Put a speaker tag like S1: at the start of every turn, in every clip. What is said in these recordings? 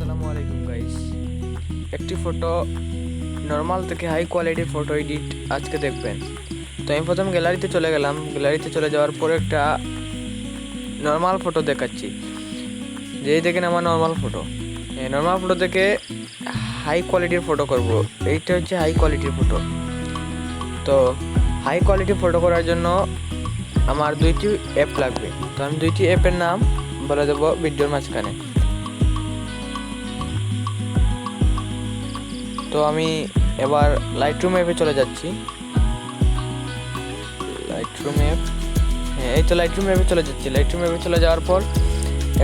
S1: আসসালামু আলাইকুম গাইস। একটি ফটো নর্মাল থেকে হাই কোয়ালিটির ফটো এডিট আজকে দেখবেন। তো আমি প্রথম গ্যালারিতে চলে গেলাম। গ্যালারিতে চলে যাওয়ার পর একটা নর্মাল ফটো দেখাচ্ছি, যেই দেখেন আমার নর্মাল ফটো। এই নর্মাল ফটো থেকে হাই কোয়ালিটির ফটো করব। এইটা হচ্ছে হাই কোয়ালিটির ফটো। তো হাই কোয়ালিটির ফটো করার জন্য আমার দুইটি অ্যাপ লাগবে। তো আমি দুইটি অ্যাপের নাম বলে দেবো ভিডিওর মাঝখানে। তো আমি এবার লাইটরুম অ্যাপে চলে যাচ্ছি। লাইটরুম অ্যাপ, হ্যাঁ এই তো লাইটরুম অ্যাপে চলে যাচ্ছি। লাইটরুম অ্যাপে চলে যাওয়ার পর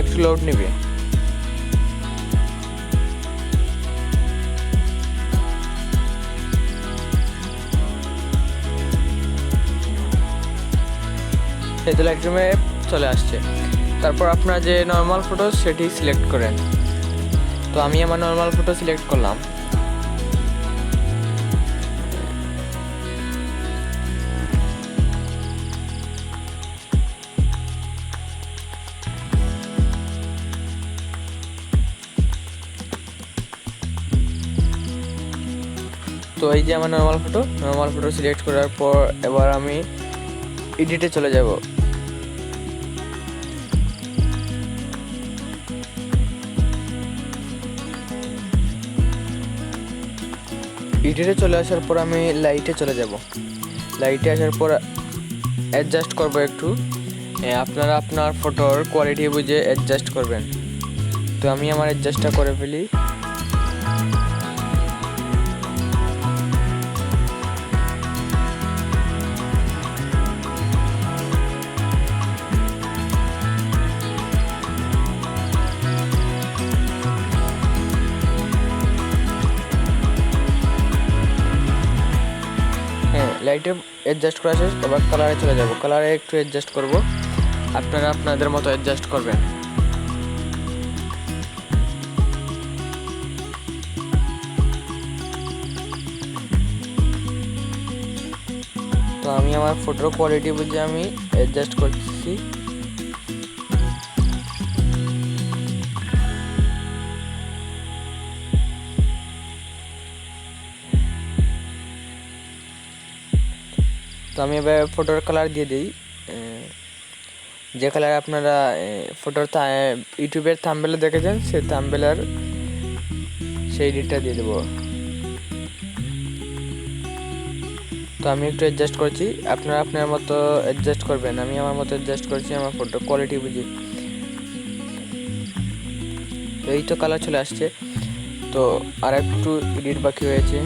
S1: একটু লোড নেবে। এই তো লাইটরুম অ্যাপ চলে আসছে। তারপর আপনার যে নর্মাল ফটো সেটি সিলেক্ট করেন। তো আমি আমার নর্মাল ফটো সিলেক্ট করলাম। তো এই যে আমার নর্মাল ফটো সিলেক্ট করার পর এবার আমি এডিটে চলে যাব। এডিটে চলে আসার পর আমি লাইটে চলে যাব। লাইটে আসার পর অ্যাডজাস্ট করব একটু। আপনারা আপনার ফটোর কোয়ালিটি বুঝে অ্যাডজাস্ট করবেন। তো আমি আমার অ্যাডজাস্টটা করে ফেলি। লাইটে অ্যাডজাস্ট করা শেষ। এবার কালারে চলে যাব। কালারে একটু অ্যাডজাস্ট করব। আপনারা আপনাদের মতো অ্যাডজাস্ট করবেন। তো আমি আমার ফটোর কোয়ালিটি বুঝে আমি অ্যাডজাস্ট করছি। তো আমি এবার ফটোর কালার দিয়ে দিই। যে কালার আপনারা ফটোর ইউটিউবের থাম্বনেলে দেখেছেন সেই থাম্বনেলের সেই এডিটটা দিয়ে দেবো। তো আমি একটু অ্যাডজাস্ট করছি, আপনারা আপনার মতো অ্যাডজাস্ট করবেন। আমি আমার মতো অ্যাডজাস্ট করছি আমার ফটোর কোয়ালিটি বুঝি। তো এই তো কালার চলে আসছে। তো আর একটু এডিট বাকি হয়েছে।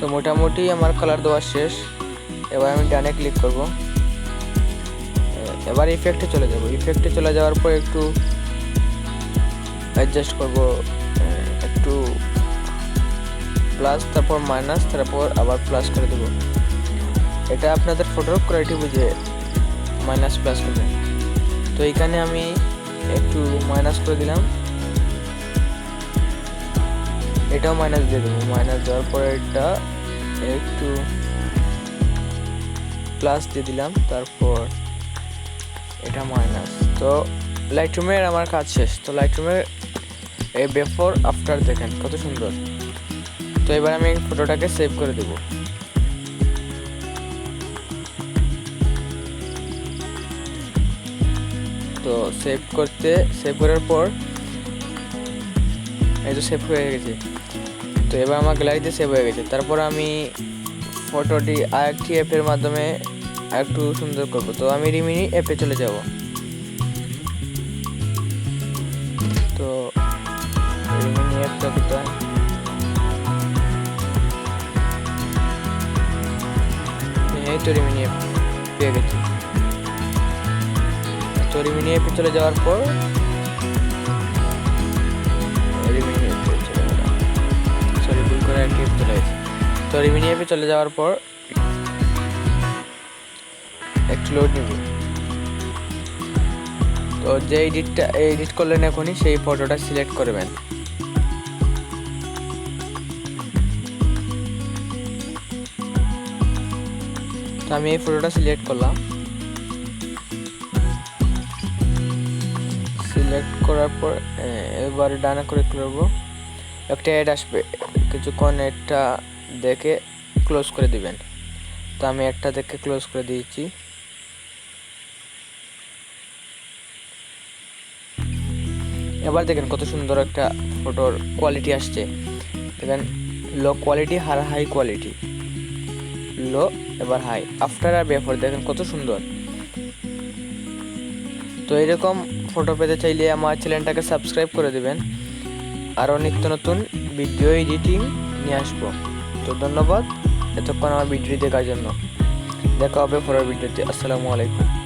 S1: তো মোটামুটি আমার কালার দেওয়া শেষ। এবার আমি ডানে ক্লিক করব। এবার ইফেক্টে চলে যাব। ইফেক্টে চলে যাওয়ার পর একটু অ্যাডজাস্ট করব, একটু প্লাস তারপর মাইনাস তারপর আবার প্লাস করে দেব। এটা আপনাদের ফটোর কোয়ালিটি বুঝে মাইনাস প্লাস করবেন। তো এইখানে আমি একটু মাইনাস করে দিলাম, এটাও মাইনাস দিয়ে দেবো। মাইনাস দেওয়ার পরে এটা একটু প্লাস দিয়ে দিলাম, তারপর এটা মাইনাস। তো লাইটরুমের আমার কাজ শেষ। তো লাইটরুমের এই বিফোর আফটার দেখেন কত সুন্দর। তো এবার আমি ফটোটাকে সেভ করে দেব। তো সেভ করার পর এই তো সেভ হয়ে গেছে। তো এবার আমার গ্যালারিতে সেভ হয়ে গেছে। তারপর আমি ফটোটি আরেকটি অ্যাপের মাধ্যমে একটু সুন্দর করব। তো আমি রিমিনি অ্যাপে চলে যাব। তো রিমিনি অ্যাপটা কোথায়? এই তো রিমিনি অ্যাপ পেয়ে গেছি। তো রিমিনি অ্যাপে চলে যাওয়ার পর রিমিনি অ্যাপে চলে গেলাম। সরি, ভুল করে একটি অ্যাপ চলে গেছে। তো রিমিনি অ্যাপে চলে যাওয়ার পর একটু লোড নেব। তো তো যে এডিট করলেন এখনই সেই ফটোটা সিলেক্ট করবেন। তো আমি এই ফটোটা সিলেক্ট করলাম। সিলেক্ট করার পর এবার ডানে করে করব, একটা অ্যাড আসবে, কিছুক্ষণ এটা দেখে ক্লোজ করে দিবেন। তো আমি একটা দেখে ক্লোজ করে দিয়েছি। এবার দেখেন কত সুন্দর একটা ফটোর কোয়ালিটি আসছে। দেখেন লো কোয়ালিটি আর হাই কোয়ালিটি, লো এবার হাই, আফটার আর বিফোর দেখেন কত সুন্দর। তো এরকম ফটো পেতে চাইলে আমার চ্যানেলটাকে সাবস্ক্রাইব করে দিবেন। আরও নিত্য নতুন ভিডিও এডিটিং নিয়ে আসবো। তো ধন্যবাদ এতক্ষণ আমার ভিডিও দেখার জন্য। দেখা হবে পরের ভিডিওতে। আসসালামু আলাইকুম।